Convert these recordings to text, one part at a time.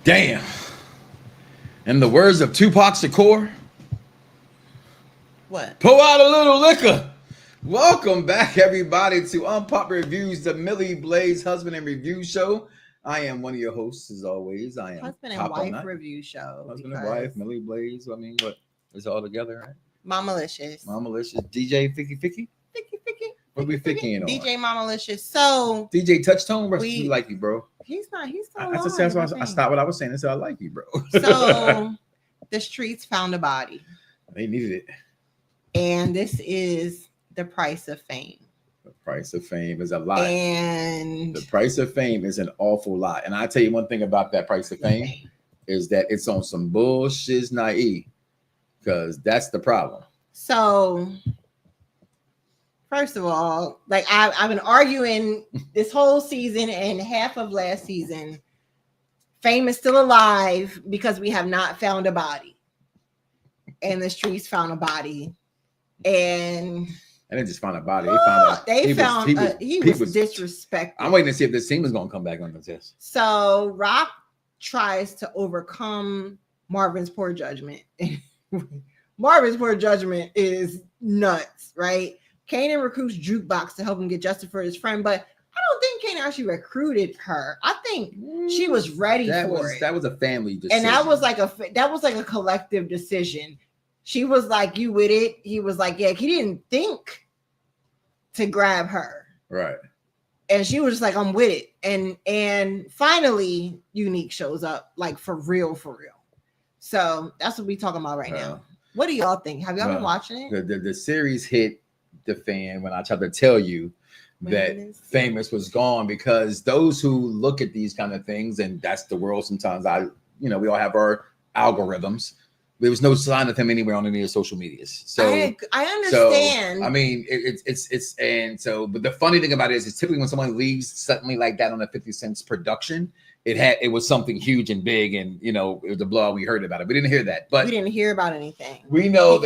Damn. In the words of Tupac Shakur, What? pour out a little liquor. Welcome back, everybody, to Unpopular Reviews, the MilliBlaze Husband and Review Show. I am one of your hosts, as always. I am Husband and Wife Review Show. Husband and Wife, MilliBlaze. I mean, what? It's all together, right? Mamalicious. Mamalicious. DJ Ficky Ficky. What we ficking on? DJ Mamalicious. So DJ Touchtone, we like you, bro. He's so That's why I stopped what I was saying and said I like you, bro. So the streets found a body. They needed it. And this is the price of fame. The price of fame is a lot. And the price of fame is an awful lot. And I tell you one thing about that price of fame is that it's on some bullshit naive. Because that's the problem. So first of all, like I've been arguing this whole season and half of last season. Fame is still alive because we have not found a body. And the streets found a body. And they just found a body. They found he was disrespected. I'm waiting to see if this team is going to come back on the test. So Rock tries to overcome Marvin's poor judgment. Marvin's poor judgment is nuts, right? Kanan recruits Jukebox to help him get justice for his friend, but I don't think Kanan actually recruited her. I think she was ready for it. That was a family decision, and that was like a collective decision. She was like, "You with it?" He was like, "Yeah." He didn't think to grab her, right? And she was just like, "I'm with it." And finally, Unique shows up, like for real. So that's what we talking about right now. What do y'all think? Have y'all been watching it? The series hit the fan when I tried to tell you that Famous was gone, because those who look at these kind of things, and that's the world sometimes, we all have our algorithms. There was no sign of him anywhere on any of the social medias. So I understand. So, I mean, it's and so, but the funny thing about it is typically when someone leaves suddenly like that on a 50 Cent's production, it was something huge and big, and it was a blowout. We heard about it. We didn't hear that, but we didn't hear about anything. We know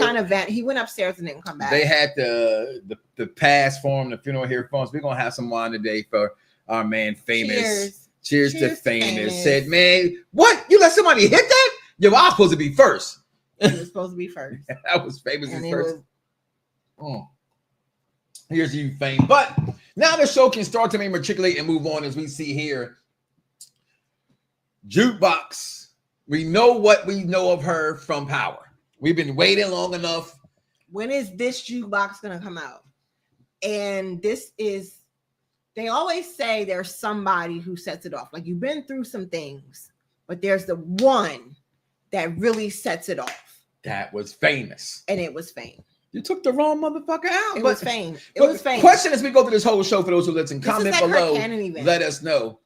he went upstairs and didn't come back. They had the pass for him, the funeral here for us. We're gonna have some wine today for our man Famous. Cheers to Famous. Said, man, what? You let somebody hit that? Yo, I was supposed to be first. It was supposed to be first. That was Famous first. Here's you, Fame. But now the show can start to matriculate and move on, as we see here. Jukebox. We know what we know of her from Power. We've been waiting long enough. When is this Jukebox gonna come out? And they always say there's somebody who sets it off. Like, you've been through some things, but there's the one that really sets it off. That was Famous. And it was Fame. You took the wrong motherfucker out. It was Fame. It was Fame. Question as we go through this whole show, for those who listen, comment below. Let us know.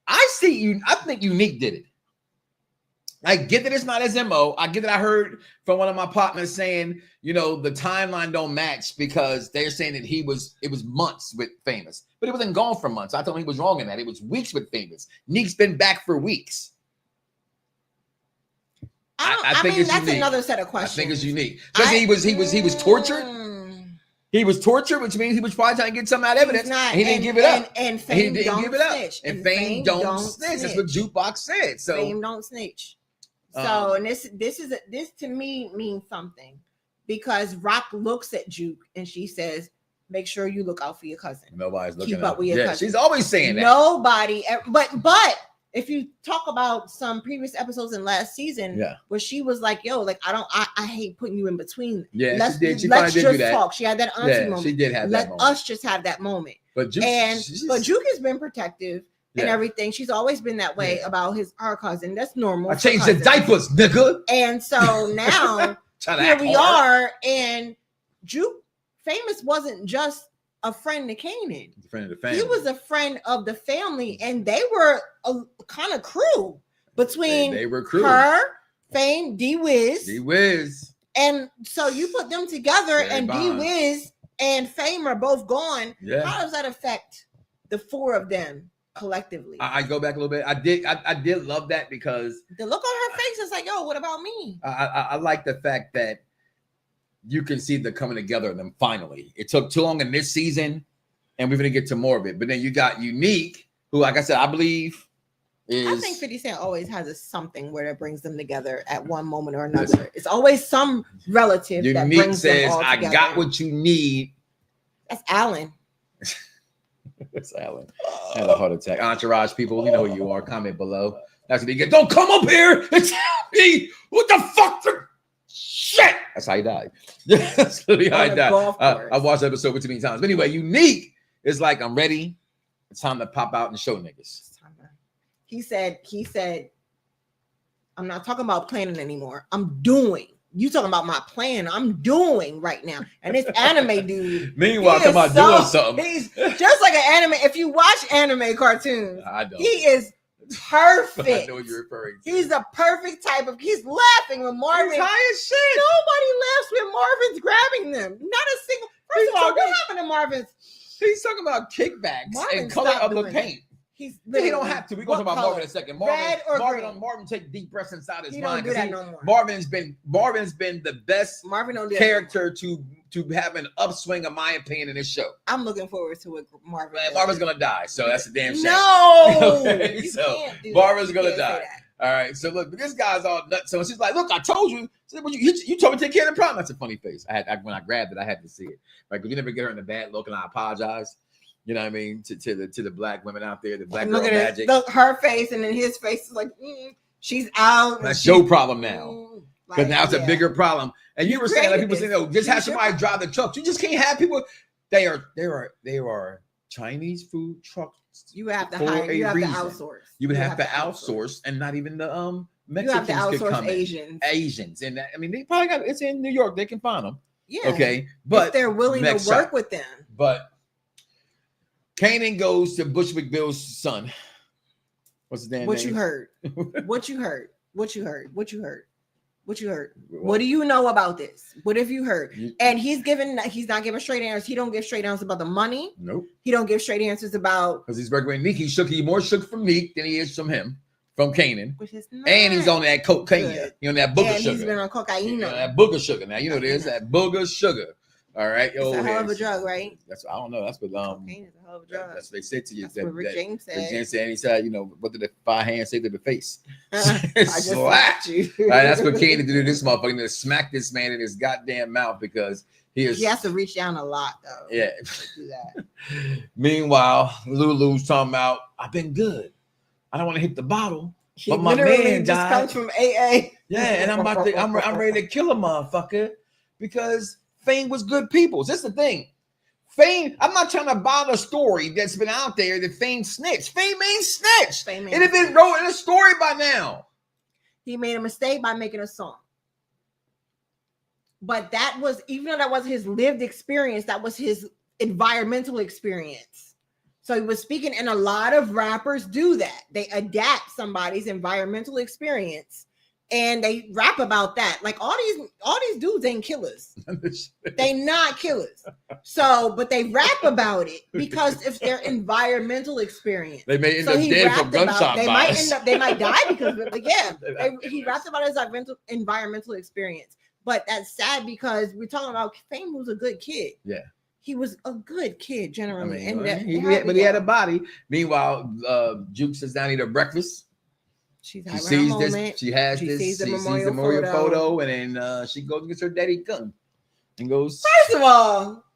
I think Unique did it. I get that it's not his MO. I get that I heard from one of my partners saying, the timeline don't match, because they're saying that it was months with Famous, but it wasn't gone for months. I told him he was wrong in that. It was weeks with Famous. Neek's been back for weeks. I think that's unique. Another set of questions. I think it's unique. Because he was tortured. He was tortured, which means he was probably trying to get some out of evidence. He didn't give it up. And Fame don't snitch. And Fame don't snitch. That's what Jukebox said. So Fame don't snitch. So and this to me means something, because Rock looks at Juke and she says, "Make sure you look out for your cousin. Nobody's looking Keep up with your cousin." She's always saying that. Nobody, but if you talk about some previous episodes in last season, where she was like, "Yo, like I hate putting you in between." Yeah, she did. Let's just talk. She had that auntie moment. She did have that moment. Let us just have that moment. But Juke has been protective and everything. She's always been that way about her cousin. That's normal. I changed the diapers, nigga. And so now here we are, and Juke Famous wasn't just a friend to Kanan. A friend of the family. He was a friend of the family, and they were a kind of crew between her, Fame, D-Wiz. And so you put them together, and D-Wiz and Fame are both gone. Yeah. How does that affect the four of them collectively? I go back a little bit. I did love that, because the look on her face is like, yo, what about me? I like the fact that you can see the coming together of them finally. It took too long in this season, and we're going to get to more of it. But then you got Unique, who, like I said, I believe I think 50 Cent always has something where it brings them together at one moment or another. It's always some relative that brings them all together. I got what you need. That's Alan. That's Alan. I had a heart attack. Entourage people, you know who you are. Comment below. That's what you get. Don't come up here and tell me what the fuck for shit. That's how he died. That's literally how he died. I watched the episode too many times. But anyway, Unique is like, I'm ready. It's time to pop out and show niggas. He said, I'm not talking about planning anymore. I'm doing. You talking about my plan? I'm doing right now. And this anime dude. Meanwhile, come out doing something. He's just like an anime. If you watch anime cartoons, I don't. He is perfect. I know what you're referring to. He's the perfect type of. He's laughing when Marvin. He's high as shit. Nobody laughs when Marvin's grabbing them. Not a single. First of all, what happened to Marvin's? He's talking about kickbacks and color of the paint. He don't have to. We're going to talk about Marvin in a second. Marvin take deep breaths inside his mind. Marvin's been the best character to have an upswing, in my opinion, in this show. I'm looking forward to it. Marvin's gonna die, so that's a damn shame. No, okay, so Marvin's gonna die. All right, so look, this guy's all nuts. So she's like, "Look, I told you. You told me to take care of the problem." That's a funny face. When I grabbed it, I had to see it. Right, because you never get her in a bad look, and I apologize. You know what I mean? To the black women out there, the black girl magic. Her face and then his face is like, she's out. That's your problem now. Because now it's a bigger problem. And you were saying, like people say, no, just have somebody drive the trucks. You just can't have people. They are Chinese food trucks. You have to hire. You have to outsource. You would have to outsource, and not even the Mexicans you have to could come in. Asians, and that, I mean, they probably got. It's in New York. They can find them. Yeah. Okay, but if they're willing to work with them. But Kanan goes to Bush McBill's son. What's his damn name? What you heard? What you heard? What you heard? What you heard? What you heard? What do you know about this? What have you heard? And he's not giving straight answers. He don't give straight answers about the money. Nope. He don't give straight answers about because he's working with Meek. He's more shook from Meek than he is from him, from Kanan. And he's on that cocaine. You know that booger sugar. He's been on cocaine. You know that booger sugar. Now you know this that booger sugar. All right, it's a hell of a drug, right? That's I don't know. That's what cocaine is a hell of a drug. That's what they said to you. That's what Rick James said. Rick James said, and he said, you know, what did the 5 hands say to the face? I just slapped you. All right, that's what Kanan did to this motherfucker. To smack this man in his goddamn mouth because he has to reach down a lot though. Yeah. To do that. Meanwhile, Lulu's talking about, I've been good. I don't want to hit the bottle. He but my man just comes from AA. Yeah, and I'm ready to kill a motherfucker because Fame was good people. That's the thing. Fame, I'm not trying to buy the story that's been out there that Fame snitched. Fame ain't snitched. It had been wrote in a story by now. He made a mistake by making a song. But that was, even though that was his lived experience, that was his environmental experience. So he was speaking, and a lot of rappers do that. They adapt somebody's environmental experience. And they rap about that. Like all these dudes ain't killers. They not killers. So, but they rap about it because it's their environmental experience. They may end up dead from gunshot fires. They might die because of it. But yeah, he rapped about his environmental experience. But that's sad because we're talking about Fame was a good kid. Yeah. He was a good kid generally. I mean, he had a body. Meanwhile, Juke sits down to eat her breakfast. She sees this. She sees the memorial photo, and then she goes and gets her daddy gun, and goes.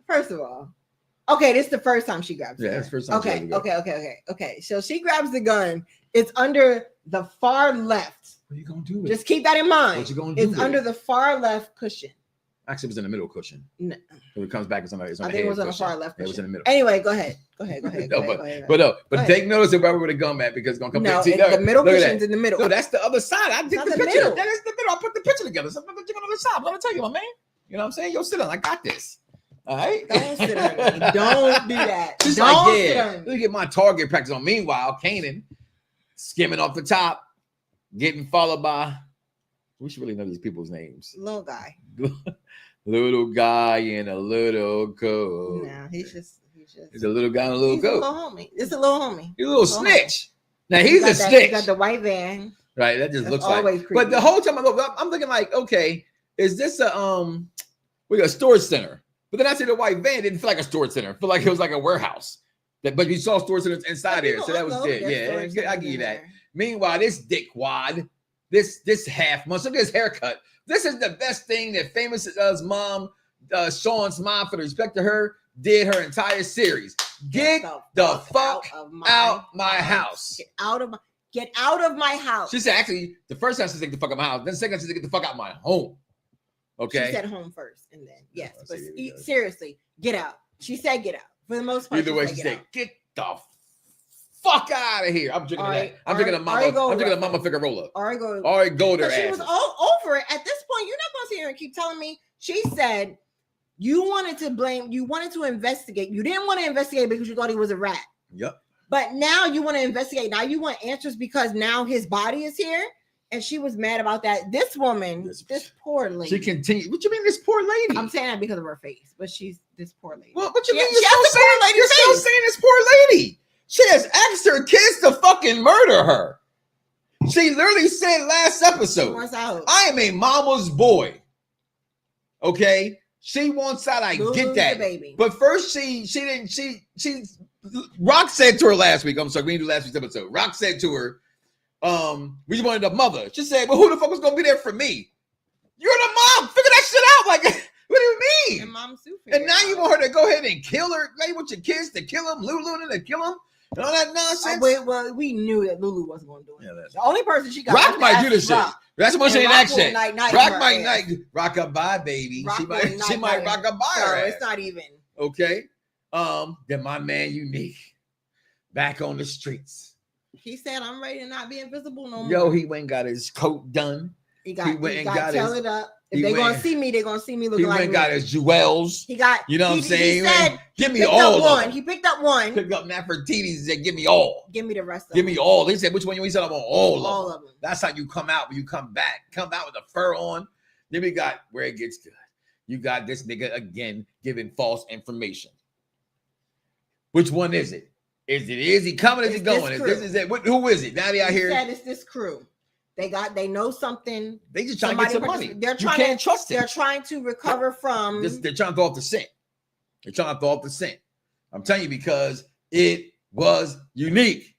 First of all, okay, this is the first time she grabs. Yeah, it's the first time. Okay. So she grabs the gun. It's under the far left. What are you gonna do with Just keep that in mind. What you gonna do? It's under the far left cushion. Actually, it was in the middle cushion. No. When it comes back, it's on the I think it was on the far left cushion. It was in the middle. Anyway, go ahead. But take notice of where the gun at because it's gonna come back. The middle cushion's in the middle. No, that's the other side. I did the picture. Middle. That is the middle. I put the picture together. So I'm gonna on the side. I'm gonna tell you, my man. You know what I'm saying? Yo, sit down. I got this. All right. Don't sit on me. Don't do that. She's don't like, yeah. Let me get my target practice on. Meanwhile, Kanan skimming off the top, getting followed by. We should really know these people's names. Little guy. Little guy in a little coat. No, he's a little guy in a little coat. It's a little homie. He's a little snitch. Now he's a snitch. He got the white van. Right, that just looks like. Creepy. But the whole time I'm looking like, okay, is this a storage center? But then I see the white van didn't feel like a storage center. It felt like it was like a warehouse. But you saw storage centers inside here, so that was it. Yeah, I give you that. Meanwhile, this dickwad, this half month, look at his haircut. This is the best thing that Famous's mom, Sean's mom, for the respect to her, did her entire series. Get the fuck out my house. Get out of my house. She said, actually, the first time she said, get the fuck out of my house. Then the second time she said, get the fuck out of my home. Okay. She said home first, and then yes, but seriously, get out. She said get out. For the most part, either way, she said, get the fuck out of here. I'm drinking that. I'm drinking a Mama. I'm drinking a Mama Figueroa. Ari Golder. She was all over it. At this point, you're not going to sit here and keep telling me. She said you wanted to blame. You wanted to investigate. You didn't want to investigate because you thought he was a rat. Yep. But now you want to investigate. Now you want answers because now his body is here. And she was mad about that. This woman, this poor lady. She continued. What you mean, this poor lady? I'm saying that because of her face, but she's this poor lady. Well, what you mean? You're still saying this poor lady. She has asked her kids to fucking murder her. She literally said last episode, I am a mama's boy. Okay? She wants out. I get that. Baby. But first Rock said to her last week. I'm sorry, we didn't do last week's episode. Rock said to her, we wanted a mother. She said, well, who the fuck was gonna be there for me? You're the mom. Figure that shit out. Like, what do you mean? And mom's super. And now you want her to go ahead and kill her? Now you want your kids to kill him? Lulu to kill him? And all that nonsense? Well, we knew that Lulu wasn't going to do it. Yeah, the only person she got. Rock might do this shit. That's what she ain't shit. Rock might rock up by baby. She might rock up by her. It's not even. Okay. Then my man Unique back on the streets. He said, I'm ready to not be invisible no more. Yo, he went and got his coat done. He went and got his, up. If they're going to see me, they're going to see me looking like me. He went and got his jewels. He got, you know what I'm saying? He said, give me all of them. He picked up one. Picked up Nefertiti's and said, give me all. Give me the rest of them. Give me all. He said, which one? He said, I want all of them. That's how you come out when you come back. Come out with a fur on. Then we got where it gets good. You got this nigga again giving false information. Which one is it? Is he coming? Is he going? Is it? Who is it? Now they out here. Said it's this crew. They know something. They just trying to get some money. You can't trust it. They're trying to recover from. They're trying to throw off the scent. They're trying to throw off the scent. I'm telling you because it was unique.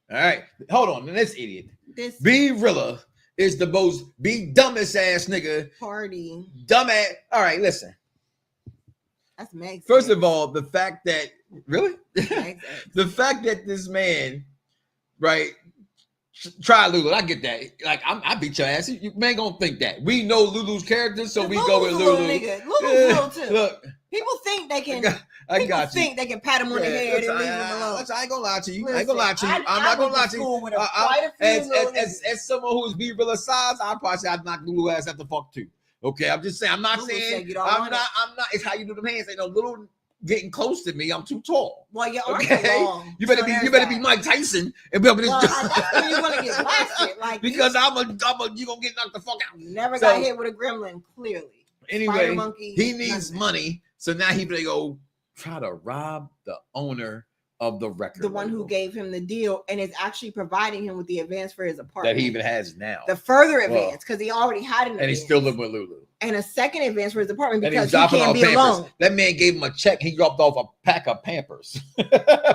All right, hold on. This idiot. B Rilla is the most dumbest ass nigga. Party. Dumbass. All right, listen. That's Meg. First of all, the fact that the fact that this man, right, try Lulu. I get that. Like I beat your ass. You man gonna think that. We know Lulu's character, so we go with Lulu. Nigga. Lulu's little too. Look, people think they can. I got you. Think they can pat him on the head and leave him alone. I ain't gonna lie to you. Listen, I ain't gonna lie to you. I'm not gonna lie to you. As someone who's B Rilla size, I'd probably say I'd knock Lulu ass at the fuck too. Okay, I'm just saying. I'm not saying. I'm not. It's how you do them hands. Ain't no little getting close to me. I'm too tall. Well, your arms are long. You better be Mike Tyson and be able to. That's when you want to get blasted, like because you gonna get knocked the fuck out. You never got hit with a gremlin. Clearly. Anyway, he needs money, so now he better go try to rob the owner of the record. The one who gave him the deal and is actually providing him with the advance for his apartment. That he even has now. The further advance, because he already had an advance. And he's still living with Lulu. And a second advance for his apartment because he can't be alone. That man gave him a check. He dropped off a pack of Pampers.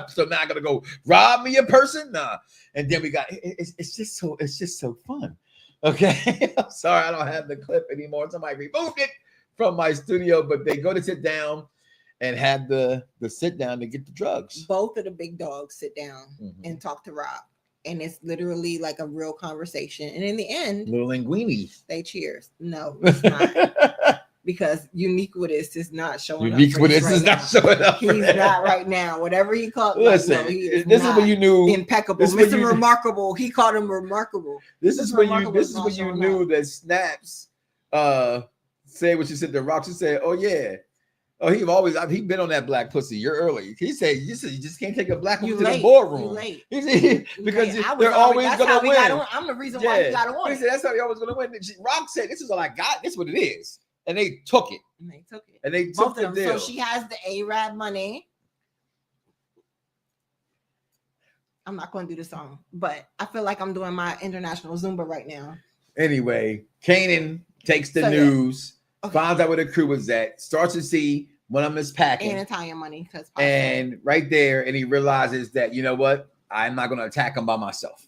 So now I'm going to go rob me a person? Nah. And then we got, it's just so fun. Okay. I'm sorry, I don't have the clip anymore. Somebody removed it from my studio, but they go to sit down and had the sit down to get the drugs. Both of the big dogs sit down and talk to Rob. And it's literally like a real conversation. And in the end, little linguini. They cheers. No, it's not. Because Uniquitous is not showing up. Uniquitous is not showing up. He's not right now. Whatever he called. Listen, this is when you knew impeccable. Mr. Remarkable. He called him remarkable. This is when you knew that Snaps said what you said to Rock. She said, oh yeah. Oh, he been on that black pussy. You're early. He said, you just can't take a black woman to the boardroom. Because they're always going to win. I'm the reason why he got on. He said, that's how he always going to win. Rock said, this is all I got. This is what it is. And they took it. And they took the deal. So she has the Arab money. I'm not going to do the song, but I feel like I'm doing my international Zumba right now. Anyway, Kanan takes the news. Okay. Finds out where the crew was at, starts to see one of them is packing. And Italian money. And right there, and he realizes that, you know what? I'm not going to attack him by myself.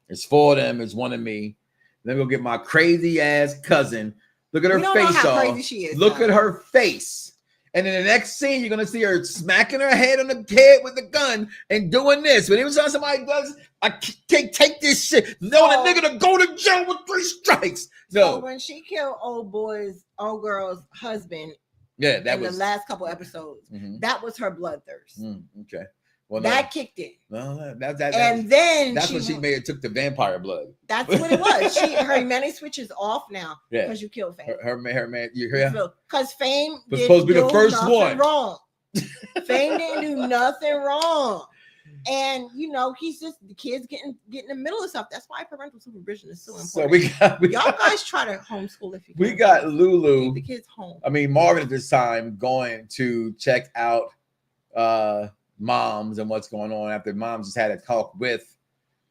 It's 4 of them. It's 1 of me. Then go get my crazy ass cousin. Look at her face. How crazy she is. Look at her face. And in the next scene, you're gonna see her smacking her head on the head with the gun and doing this. But every time somebody does, I take this shit. No, the nigga to go to jail with 3 strikes. No. So when she killed old girl's husband, that was the last couple episodes. That was her bloodthirst. Okay. Well, that kicked it. No, then that's when she took the vampire blood. That's what it was. Her humanity switch is off now because you killed Fame. Her man, you hear? Because Fame was supposed to be the first one. Wrong. Fame didn't do nothing wrong, and he's just the kids getting in the middle of stuff. That's why parental supervision is so important. So y'all guys try to homeschool if you can. We got Lulu. Keep the kids home. I mean, Marvin at this time going to check out moms and what's going on after moms just had a talk with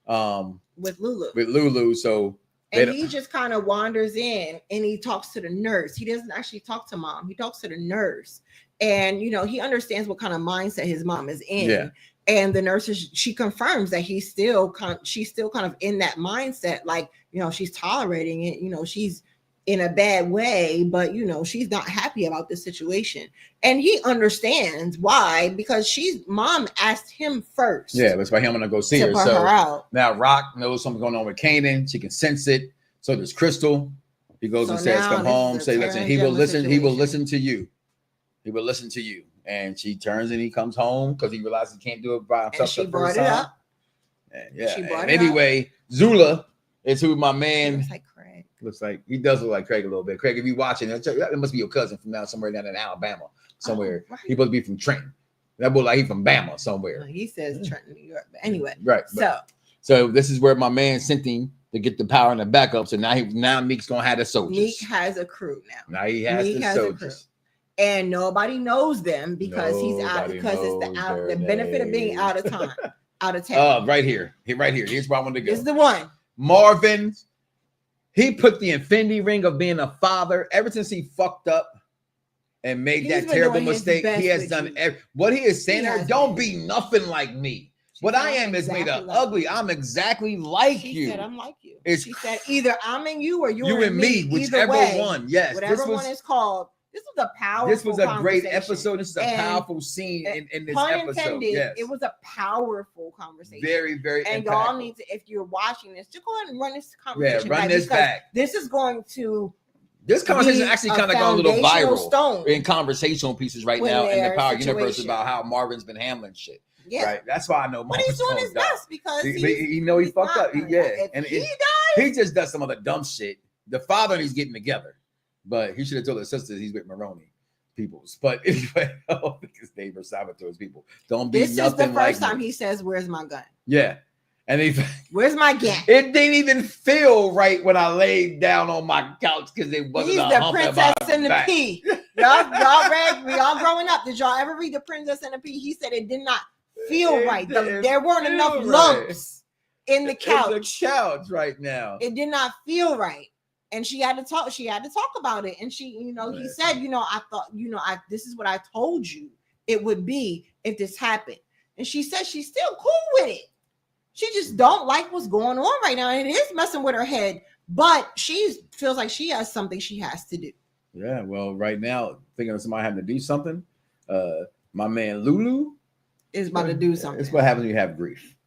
Lulu. So he just kind of wanders in and he talks to the nurse. He doesn't actually talk to mom. He talks to the nurse, and he understands what kind of mindset his mom is in. Yeah. And the nurse she confirms that she's still kind of in that mindset, like she's tolerating it. She's in a bad way, but she's not happy about this situation, and he understands why, because mom asked him first. Yeah, that's why I'm gonna go see her. So her out. Now Rock knows something's going on with Kanan. She can sense it. So does Crystal. He goes and says, "Come home." Say, "Listen." He will listen. Situation. He will listen to you. He will listen to you. And she turns and he comes home because he realizes he can't do it by himself. And she brought it up. And anyway, Zula is who my man. Looks like he does look like Craig a little bit. Craig, if you're watching, that must be your cousin from somewhere down in Alabama, somewhere. Right. He's supposed to be from Trenton. That boy like he's from Bama somewhere. Well, he says Trenton, New York. But anyway, right. So this is where my man sent him to get the power and the backup. So now Meek's gonna have the soldiers. Meek has a crew now. Now he has the soldiers. And nobody knows them because he's out, because it's the benefit of being out of town. Right here. Here's where I want to go. This is the one. Marvin. He put the infinity ring of being a father ever since he fucked up and made that terrible mistake. He has done what he is saying. Don't be nothing like me. What I am is made of ugly. I'm exactly like you. She said, I'm like you. She said, either I'm in you or you're in me. Whichever one. Yes. Whatever one is called. This was a powerful. This was a great episode. This is a powerful scene in this episode. Yes. It was a powerful conversation. Very, very. And impactful. Y'all need to, if you're watching this, just go ahead and run this conversation. Yeah, run this back. This is going to. This conversation actually kind of gone a little viral in conversational pieces right now in the Power Universe about how Marvin's been handling shit. Yeah, right. That's why I know. But he's doing his best because he fucked up. And he just does some of the dumb shit. The father and he's getting together. But he should have told his sisters he's with Maroney peoples. But anyway, I don't think his neighbor Salvatore's people. Don't be nothing like This is the first time he says, "Where's my gun?" Yeah. And where's my gun? It didn't even feel right when I laid down on my couch because it wasn't He's the Princess and the Pea. Y'all read, we all growing up. Did y'all ever read The Princess and the Pea? He said it did not feel right. There weren't enough lumps in the couch. In the couch right now. It did not feel right. And she had to talk about it. And she, he said, I thought, this is what I told you it would be if this happened. And she said she's still cool with it. She just don't like what's going on right now. And it is messing with her head, but she feels like she has something she has to do. Yeah, well, right now, thinking of somebody having to do something, my man Lulu is about to do something. It's what happens when you have grief.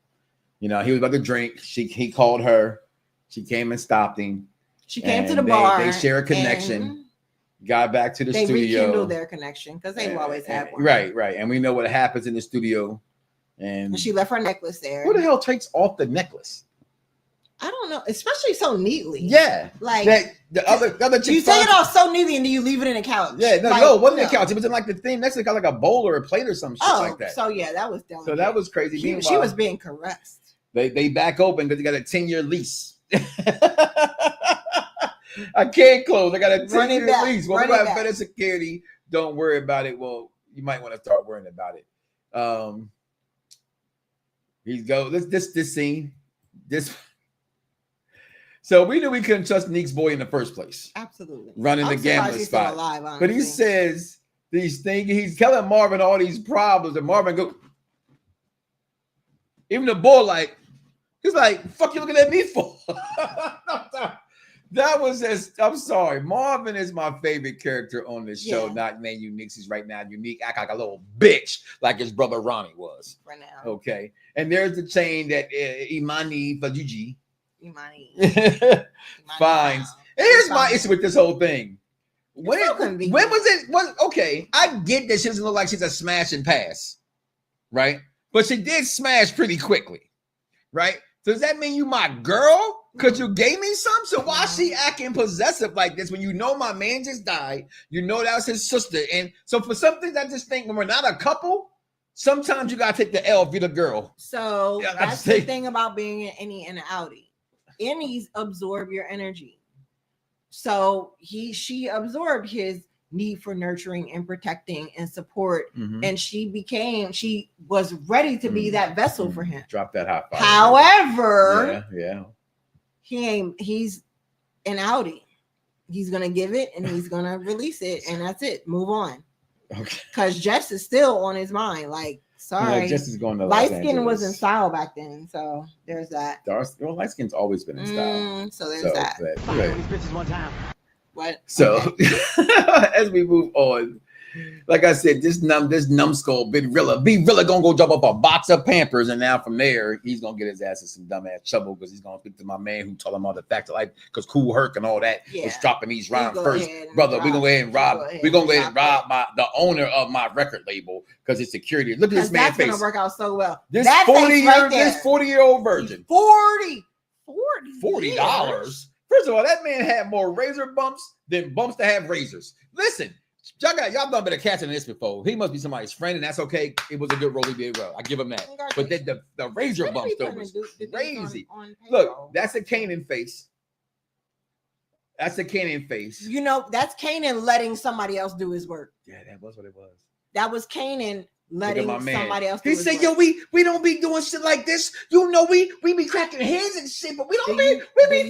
He was about to drink. He called her. She came and stopped him. She came to the bar. They share a connection. Got back to the studio. They rekindled their connection because they've always had one. Right. And we know what happens in the studio. And she left her necklace there. Who the hell takes off the necklace? I don't know, especially so neatly. Yeah, like the other you take it off so neatly and then you leave it in the couch. Yeah, it wasn't the couch. It was in like the thing next to like a bowl or a plate or some shit like that. So yeah, that was delicate. So that was crazy. She was being caressed. They back open because they got a 10-year lease. I can't close. I got a 10-year lease. Well, we have better security. Don't worry about it. Well, you might want to start worrying about it. This scene. So we knew we couldn't trust Neek's boy in the first place. Absolutely. Running the gambling spot. Alive, but he says these things. He's telling Marvin all these problems, and Marvin go. Even the boy like, He's like, fuck you looking at me for? That was I'm sorry. Marvin is my favorite character on this show. Not named Unique. He's right now Unique. Act like a little bitch, like his brother Ronnie was. Right now. Okay. And there's the chain that Imani Fajuji finds. And here's my issue with this whole thing. When was it? Okay, I get that she doesn't look like she's a smash and pass, right? But she did smash pretty quickly, right? Does that mean you my girl? Because you gave me some? So why is she acting possessive like this when you know my man just died? You know that was his sister. And so for some things, I just think when we're not a couple, sometimes you got to take the L, be the girl. So that's the thing about being an innie and an outie. Innies absorb your energy. So she absorbed his need for nurturing and protecting and support. And she was ready to be that vessel for him. Drop that hot fire. However, he's an outie. He's gonna give it and he's gonna release it, and that's it. Move on. Okay. Because Jess is still on his mind. Like, sorry, Jess is going to light skin was in style back then, so there's that. Light skin's always been in style. So there's that. These bitches one time. What? So as we move on, like I said, this numbskull Big Rilla gonna go jump up a box of Pampers, and now from there he's gonna get his ass in some dumbass trouble because he's gonna speak to my man who told him all the facts of life because Cool Herc and all that was dropping these rhymes first. Brother, we're gonna go ahead and rob the owner of my record label because it's security. Look at this man's face. That's gonna work out so well. This 40-year-old virgin. $40. First of all, that man had more razor bumps than bumps that have razors. Listen, y'all done better catching this before. He must be somebody's friend, and that's okay. It was a good role he did well. I give him that. But the razor bumps though was crazy. Look, that's a Kanan face. That's a Kanan face. You know, that's Kanan letting somebody else do his work. Yeah, that was what it was. That was Kanan letting somebody else do his work. He said, yo, we don't be doing shit like this. You know, we be cracking heads and shit, but we be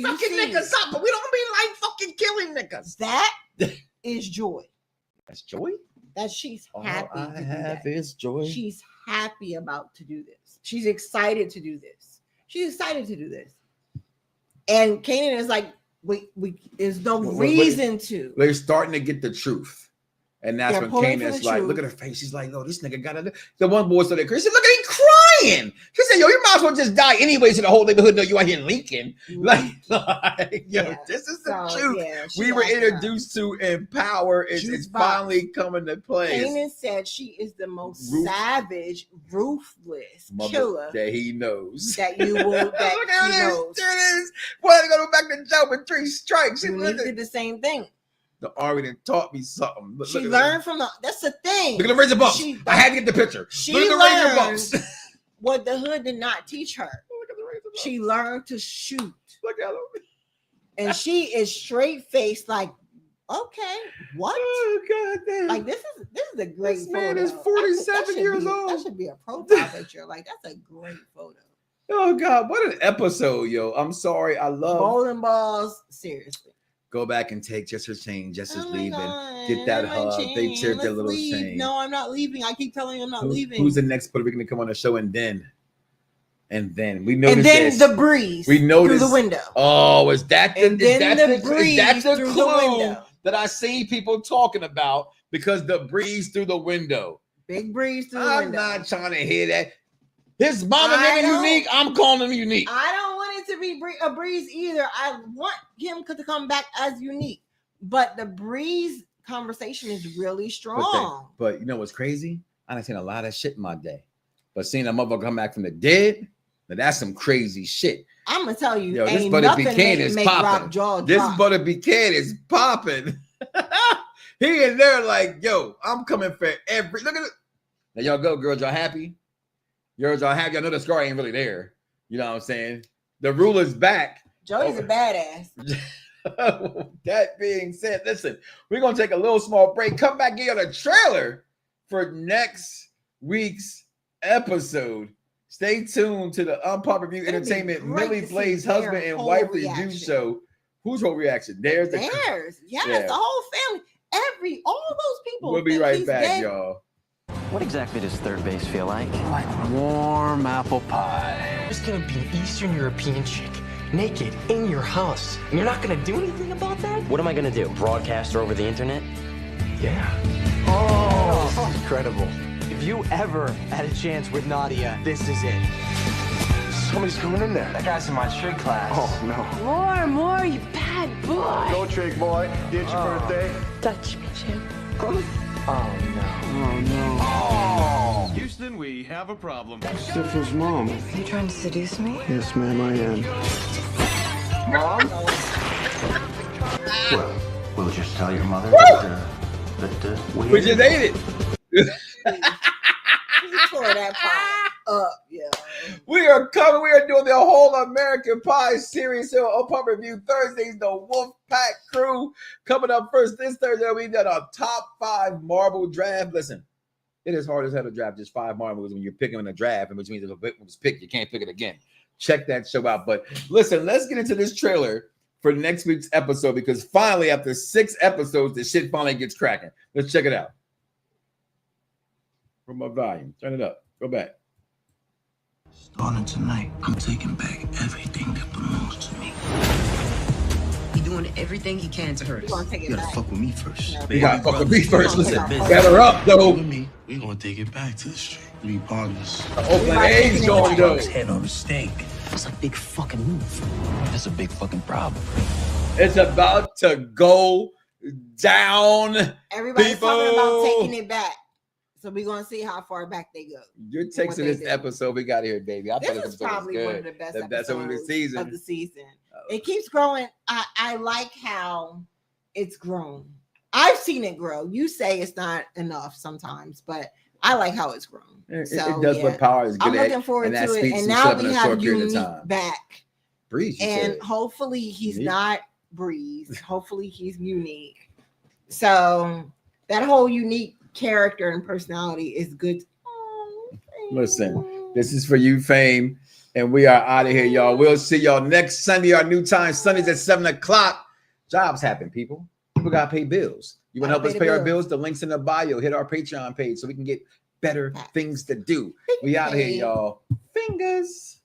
fucking niggas up, but we don't be like fucking killing niggas. That is joy. That's joy? That she's happy all I have is joy. She's happy about to do this. She's excited to do this. And Kanan is like, there's no reason to. They're starting to get the truth. And that's when Kanan's like, look at her face. She's like, no, this nigga got to. The one boy said, she said, look at him crying. She said, yo, you might as well just die anyway, so the whole neighborhood know you out here leaking. This is the truth. Yeah, we were introduced to Empower. It's finally coming to play. Kanan said she is the most savage, ruthless killer that he knows. That you will. That he knows. There it is. Well, they go back to Joe with 3 strikes. She did the same thing. The already taught me something. She learned from that's the thing. Look at the razor bumps. I had to get the picture. Look at the razor bumps. What the hood did not teach her. Look at the razor bumps. She learned to shoot. Look at them. And she is straight faced, like, okay, what? Oh god damn. Like this is a great this photo. Man is 47 years old. That should be a profile picture. Like that's a great photo. Oh god, what an episode, yo. I'm sorry. I love bowling balls. Seriously. Go back and take Jess' chain. Jess is leaving. Get that hug. They cheered their little chain. No, I'm not leaving. I keep telling you I'm not leaving. Who's the next Puerto Rican to come on the show? And then we noticed. And then the breeze. We noticed through the window. Oh, is that the clue that I see people talking about? Because the breeze through the window. Big breeze through the window. I'm not trying to hear that. His mama name is Unique. I'm calling him Unique. I don't want it to be a breeze either. I want him to come back as Unique. But the breeze conversation is really strong. But you know what's crazy? I done seen a lot of shit in my day. But seeing a motherfucker come back from the dead, now that's some crazy shit. I'm gonna tell you, this Butter Buchanan is popping. This Butter Buchanan is popping. He in there like, yo, I'm coming for every. Look at it. Now y'all go, girls. Y'all happy? Girls, y'all happy? I know the scar ain't really there. You know what I'm saying? The ruler's back. Joey's a badass. That being said, listen, we're gonna take a little small break. Come back, get on a trailer for next week's episode. Stay tuned to the Unpopular Review Entertainment MilliBlaze husband and wife review show. Whose whole reaction? Theirs. Yes, yeah. The whole family. All those people. We'll be right back, y'all. What exactly does third base feel like? Like warm apple pie. There's gonna be an Eastern European chick naked in your house. And you're not gonna do anything about that? What am I gonna do? Broadcast her over the internet? Yeah. Oh, this is incredible. If you ever had a chance with Nadia, this is it. Somebody's coming in there. That guy's in my trick class. Oh, no. More, you bad boy. Go, trick boy. It's your birthday. Touch me, Chip. Oh, no. Oh! Houston, we have a problem. Stephanie's mom. Are you trying to seduce me? Yes, ma'am, I am. Mom? Well, we'll just tell your mother that we just ate it. You tore that pie up, yeah. We are coming. We are doing the whole American Pie series here on Pump Review Thursdays. The Wolf Pack crew coming up first this Thursday. We got a top 5 marble draft. Listen, it is hard as hell to draft just 5 marbles when you're picking in a draft, which means if a bit was picked, you can't pick it again. Check that show out. But listen, let's get into this trailer for next week's episode because finally, after 6 episodes, the shit finally gets cracking. Let's check it out. From my volume, turn it up. Go back. Starting tonight, I'm taking back everything that belongs to me. He doing everything he can to hurt us. You gotta fuck with me first. No. You gotta fuck with me first. Listen, get her up, though. With me, we gonna take it back to the street. We be partners. Oakland A's going, though. Head on a stake. That's a big fucking move. That's a big fucking problem. It's about to go down. Everybody's talking about taking it back. So we're gonna see how far back they go. Your takes of this episode we got here, baby. I this thought is probably one of the best episodes of the season. It keeps growing. I like how it's grown. I've seen it grow. You say it's not enough sometimes, but I like how it's grown. It does what power is good at. I'm looking forward to it. And now we have Unique back. Breeze, and hopefully he's not Breeze. Hopefully he's Unique. So that whole Unique character and personality is good. Listen, this is for you, Fame, and we are out of here, y'all. We'll see y'all next Sunday, our new time, Sundays at 7 o'clock. Jobs happen, people. People gotta pay bills. You want to help us pay our bills? The link's in the bio. Hit our Patreon page so we can get better things to do. We out of here, y'all. Fingers.